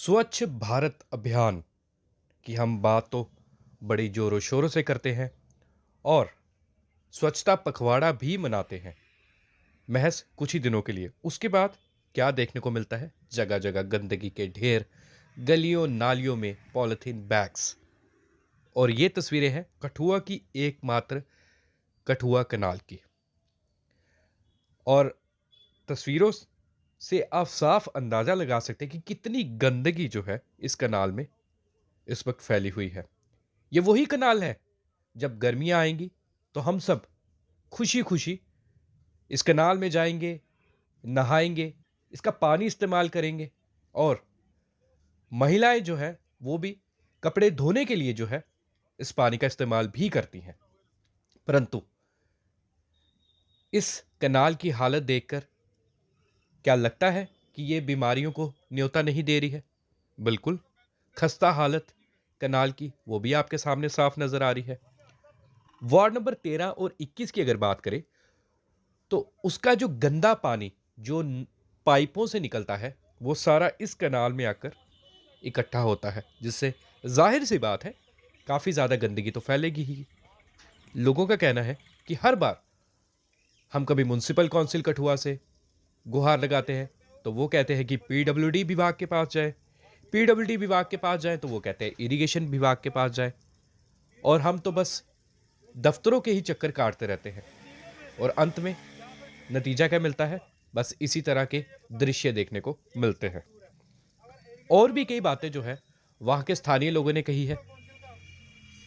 स्वच्छ भारत अभियान की हम बात तो बड़ी जोरों शोरों से करते हैं और स्वच्छता पखवाड़ा भी मनाते हैं महज कुछ ही दिनों के लिए। उसके बाद क्या देखने को मिलता है? जगह जगह गंदगी के ढेर, गलियों नालियों में पॉलिथीन बैग्स। और ये तस्वीरें हैं कठुआ की, एकमात्र कठुआ कनाल की। और तस्वीरों से आप साफ अंदाजा लगा सकते हैं कि कितनी गंदगी जो है इस कनाल में इस वक्त फैली हुई है। ये वही कनाल है, जब गर्मियां आएंगी तो हम सब खुशी खुशी इस कनाल में जाएंगे, नहाएंगे, इसका पानी इस्तेमाल करेंगे। और महिलाएं जो है वो भी कपड़े धोने के लिए जो है इस पानी का इस्तेमाल भी करती हैं। परंतु इस कनाल की हालत देखकर क्या लगता है कि ये बीमारियों को न्योता नहीं दे रही है? बिल्कुल, खस्ता हालत कनाल की वो भी आपके सामने साफ नजर आ रही है। वार्ड नंबर 13 और 21 की अगर बात करें तो उसका जो गंदा पानी जो पाइपों से निकलता है वो सारा इस कनाल में आकर इकट्ठा होता है, जिससे जाहिर सी बात है काफ़ी ज़्यादा गंदगी तो फैलेगी ही। लोगों का कहना है कि हर बार हम कभी म्युनिसिपल काउंसिल कठुआ से गुहार लगाते हैं तो वो कहते हैं कि पीडब्ल्यूडी विभाग के पास जाए, पीडब्ल्यूडी विभाग के पास जाए तो वो कहते हैं इरिगेशन विभाग के पास जाए, और हम तो बस दफ्तरों के ही चक्कर काटते रहते हैं। और अंत में नतीजा क्या मिलता है? बस इसी तरह के दृश्य देखने को मिलते हैं। और भी कई बातें जो है वहाँ के स्थानीय लोगों ने कही है।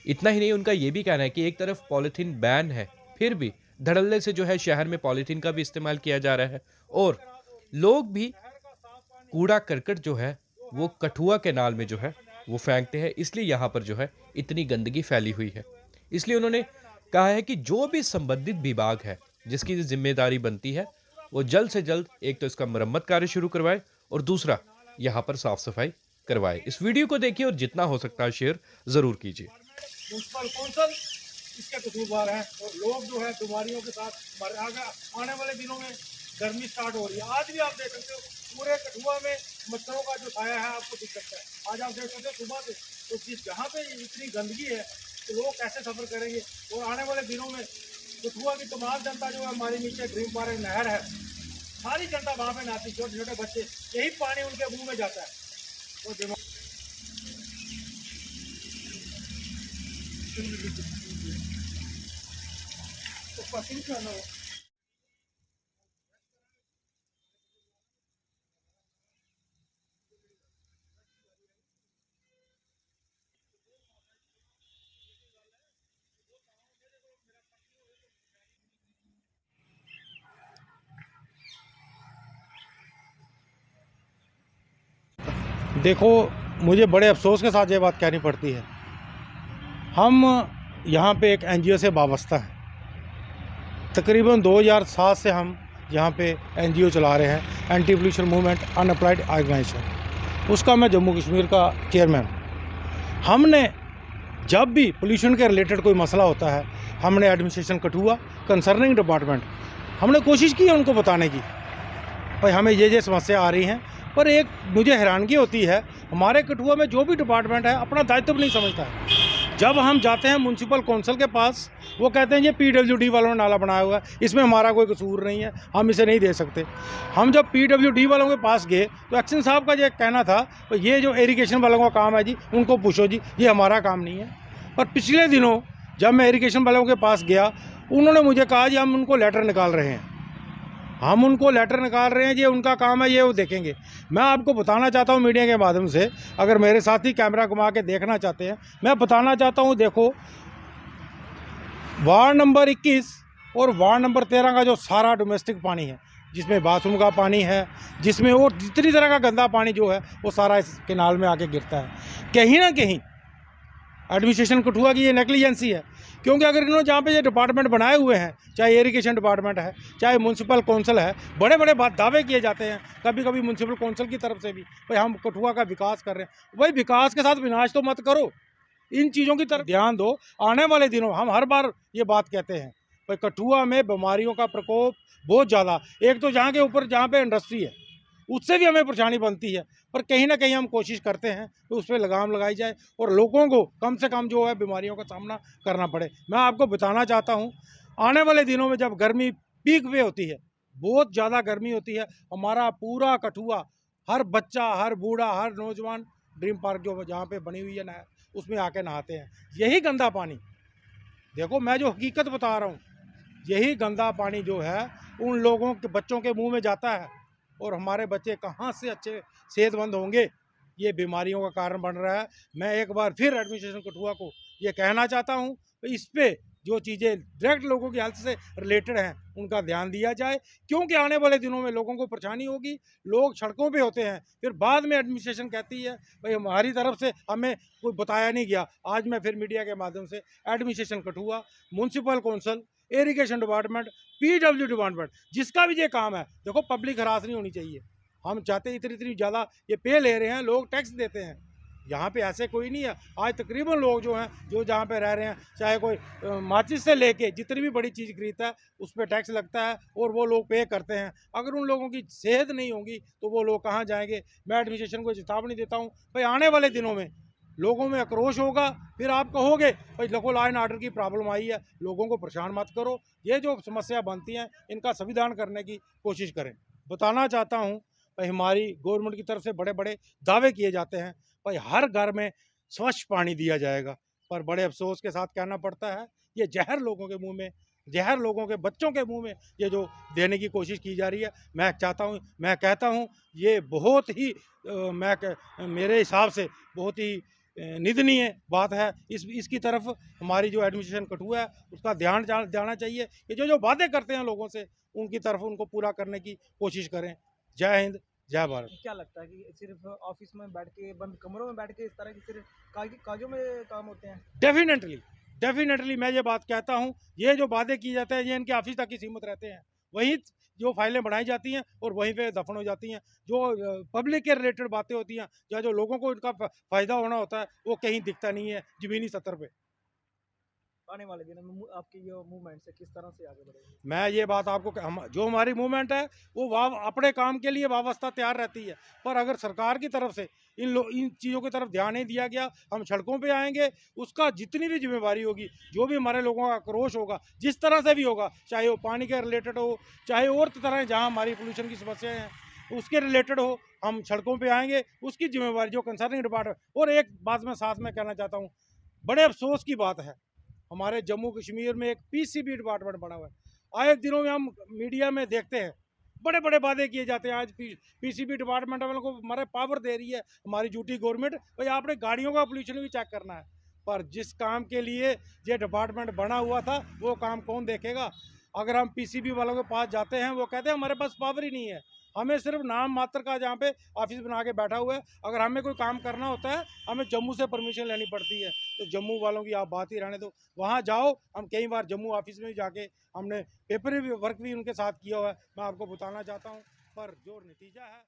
इतना ही नहीं, उनका यह भी कहना है कि एक तरफ पॉलिथीन बैन है, फिर भी धड़ल्ले से जो है शहर में पॉलिथीन का भी इस्तेमाल किया जा रहा है, और लोग भी कूड़ा करकट जो है वो कठुआ कैनाल में जो है वो फेंकते हैं। इसलिए यहाँ पर जो है इतनी गंदगी फैली हुई है। इसलिए उन्होंने कहा है कि जो भी संबंधित विभाग है जिसकी जिम्मेदारी बनती है वो जल्द से जल्द एक तो इसका मरम्मत कार्य शुरू करवाए और दूसरा यहाँ पर साफ सफाई करवाए। इस वीडियो को देखिए और जितना हो सकता है शेयर जरूर कीजिए। म्यूनसिपल कौंसल इसके कसूरवार है और लोग जो है बीमारियों के साथ मर आने वाले दिनों में गर्मी स्टार्ट हो रही है। आज भी आप देख सकते हो पूरे कठुआ में मच्छरों का जो छाया है आपको दिख सकता है। आज आप देख सकते हो सुबह से तो जिस जहाँ पे इतनी गंदगी है तो लोग कैसे सफर करेंगे। और आने वाले दिनों में कठुआ की तमाम जनता जो है हमारे नीचे ग्रीन पार्क नहर है, सारी जनता वहाँ पे नहाती, छोटे छोटे बच्चे, यही पानी उनके मुंह में जाता है और तो पसीना करना हो। देखो, मुझे बड़े अफसोस के साथ ये बात कहनी पड़ती है, हम यहाँ पे एक एनजीओ से वाबस्ता हैं। तकरीबन 2007 से हम यहाँ पे एनजीओ चला रहे हैं, एंटी पोल्यूशन मूवमेंट अनअप्लाइड ऑर्गेनाइजेशन। उसका मैं जम्मू कश्मीर का चेयरमैन। हमने जब भी पोल्यूशन के रिलेटेड कोई मसला होता है, हमने एडमिनिस्ट्रेशन कठुआ कंसर्निंग डिपार्टमेंट, हमने कोशिश की है उनको बताने की, भाई हमें ये समस्या आ रही हैं। पर एक मुझे हैरानगी होती है, हमारे कठुआ में जो भी डिपार्टमेंट है अपना दायित्व नहीं समझता है। जब हम जाते हैं म्यूनसिपल काउंसिल के पास, वो कहते हैं ये पीडब्ल्यूडी वालों ने नाला बनाया हुआ है, इसमें हमारा कोई कसूर नहीं है, हम इसे नहीं दे सकते। हम जब पीडब्ल्यूडी वालों के पास गए तो एक्शन साहब का ये कहना था, तो ये जो इरिगेशन वालों का काम है जी, उनको पूछो जी, ये हमारा काम नहीं है। पर पिछले दिनों जब मैं इरिगेशन वालों के पास गया, उन्होंने मुझे कहा जी हम उनको लेटर निकाल रहे हैं, हम उनको लेटर निकाल रहे हैं, ये उनका काम है, ये वो देखेंगे। मैं आपको बताना चाहता हूँ मीडिया के माध्यम से, अगर मेरे साथी कैमरा घुमा के देखना चाहते हैं, मैं बताना चाहता हूँ। देखो, वार्ड नंबर 21 और वार्ड नंबर 13 का जो सारा डोमेस्टिक पानी है, जिसमें बाथरूम का पानी है, जिसमें और जितनी तरह का गंदा पानी जो है वो सारा इस केनाल में आके गिरता है। कहीं ना कहीं एडमिनिस्ट्रेशन कठुआ की ये नेग्लिजेंसी है, क्योंकि अगर इन्होंने जहाँ पे ये डिपार्टमेंट बनाए हुए हैं, चाहे इरिगेशन डिपार्टमेंट है, चाहे म्यूनसिपल काउंसिल है, बड़े बड़े दावे किए जाते हैं कभी कभी म्यूनसिपल काउंसिल की तरफ से भी, भाई हम कठुआ का विकास कर रहे हैं। भाई विकास के साथ विनाश तो मत करो, इन चीज़ों की तरफ ध्यान दो। आने वाले दिनों हम हर बार ये बात कहते हैं, भाई कठुआ में बीमारियों का प्रकोप बहुत ज़्यादा। एक तो जहाँ के ऊपर जहाँ पे इंडस्ट्री है, उससे भी हमें परेशानी बनती है। पर कहीं ना कहीं हम कोशिश करते हैं कि उस पर लगाम लगाई जाए और लोगों को कम से कम जो है बीमारियों का सामना करना पड़े। मैं आपको बताना चाहता हूँ, आने वाले दिनों में जब गर्मी पीक पे होती है, बहुत ज़्यादा गर्मी होती है, हमारा पूरा कठुआ, हर बच्चा, हर बूढ़ा, हर नौजवान ड्रीम पार्क जो जहाँ पे बनी हुई है नहर, उसमें आके नहाते हैं। यही गंदा पानी, देखो मैं जो हकीकत बता रहा हूँ, यही गंदा पानी जो है उन लोगों के बच्चों के मुंह में जाता है और हमारे बच्चे कहाँ से अच्छे सेहतमंद होंगे, ये बीमारियों का कारण बन रहा है। मैं एक बार फिर एडमिनिस्ट्रेशन कठुआ को ये कहना चाहता हूँ कि इस पे जो चीज़ें डायरेक्ट लोगों की हेल्थ से रिलेटेड हैं उनका ध्यान दिया जाए, क्योंकि आने वाले दिनों में लोगों को परेशानी होगी। लोग सड़कों पे होते हैं, फिर बाद में एडमिनिस्ट्रेशन कहती है भाई हमारी तरफ से हमें कोई बताया नहीं गया। आज मैं फिर मीडिया के माध्यम से administration Kathua, municipal council, irrigation department, PW department, जिसका भी ये काम है, देखो पब्लिक हरास नहीं होनी चाहिए। हम चाहते हैं इतनी इतनी ज़्यादा ये पे ले रहे हैं, लोग टैक्स देते हैं, यहाँ पे ऐसे कोई नहीं है। आज तकरीबन लोग जो हैं जो जहाँ पे रह रहे हैं, चाहे कोई माचिस से लेके जितनी भी बड़ी चीज़ खरीदता है उस पर टैक्स लगता है और वो लोग पे करते हैं। अगर उन लोगों की सेहत नहीं होगी तो वो लोग कहाँ जाएंगे। मैं एडमिनिस्ट्रेशन को चेतावनी देता हूँ भाई आने वाले दिनों में लोगों में आक्रोश होगा, फिर आप कहोगे भाई देखो लॉ एंड ऑर्डर की प्रॉब्लम आई है, लोगों को परेशान मत करो। ये जो समस्या बनती हैं इनका संविधान करने की कोशिश करें। बताना चाहता हूँ भाई हमारी गवर्नमेंट की तरफ से बड़े बड़े दावे किए जाते हैं भाई हर घर में स्वच्छ पानी दिया जाएगा, पर बड़े अफसोस के साथ कहना पड़ता है ये जहर लोगों के मुंह में, जहर लोगों के बच्चों के मुंह में ये जो देने की कोशिश की जा रही है। मैं कहता हूँ ये बहुत ही मेरे हिसाब से बहुत ही निंदनीय बात है। इसकी तरफ हमारी जो एडमिनिस्ट्रेशन कठुआ है उसका ध्यान जाना चाहिए कि जो जो वादे करते हैं लोगों से उनकी तरफ उनको पूरा करने की कोशिश करें। जय हिंद, जय भारत। क्या लगता है कि सिर्फ ऑफिस में बैठ के, बंद कमरों में बैठ के इस तरह की सिर्फ कागजों में काम होते हैं? डेफिनेटली मैं ये बात कहता हूँ, ये जो वादे किए जाते हैं ये इनके ऑफिस तक ही सीमित रहते हैं। वहीं जो फाइलें बनाई जाती हैं और वहीं पे दफन हो जाती हैं। जो पब्लिक के रिलेटेड बातें होती हैं या जो लोगों को इनका फ़ायदा होना होता है वो कहीं दिखता नहीं है ज़मीनी सतह पे। आने वाले दिनों में आपकी ये मूवमेंट से किस तरह से आगे बढ़ेगी? मैं ये बात आपको जो हमारी मूवमेंट है वो अपने काम के लिए वाबस्ता तैयार रहती है, पर अगर सरकार की तरफ से इन चीज़ों की तरफ ध्यान नहीं दिया गया, हम सड़कों पे आएंगे। उसका जितनी भी जिम्मेवारी होगी, जो भी हमारे लोगों का आक्रोश होगा, जिस तरह से भी होगा, चाहे वो पानी के रिलेटेड हो, चाहे और तरह जहाँ हमारी पोल्यूशन की समस्याएं हैं उसके रिलेटेड हो, हम सड़कों पर आएंगे। उसकी जिम्मेवारी जो कंसर्निंग डिपार्टमेंट। और एक बात मैं साथ में कहना चाहता हूँ, बड़े अफसोस की बात है हमारे जम्मू कश्मीर में एक पीसीबी डिपार्टमेंट बना हुआ है। आए दिनों में हम मीडिया में देखते हैं बड़े बड़े वादे किए जाते हैं। आज पीसीबी डिपार्टमेंट वालों को हमारे पावर दे रही है हमारी ड्यूटी गवर्नमेंट, भाई आपने गाड़ियों का पोल्यूशन भी चेक करना है। पर जिस काम के लिए ये डिपार्टमेंट बना हुआ था वो काम कौन देखेगा। अगर हम पीसीबी वालों के पास जाते हैं वो कहते हैं हमारे पास पावर ही नहीं है, हमें सिर्फ नाम मात्र का जहाँ पे ऑफिस बना के बैठा हुआ है। अगर हमें कोई काम करना होता है हमें जम्मू से परमिशन लेनी पड़ती है। तो जम्मू वालों की आप बात ही रहने दो, वहाँ जाओ। हम कई बार जम्मू ऑफिस में जाके हमने पेपर वर्क भी उनके साथ किया हुआ है, मैं आपको बताना चाहता हूँ। पर जो नतीजा है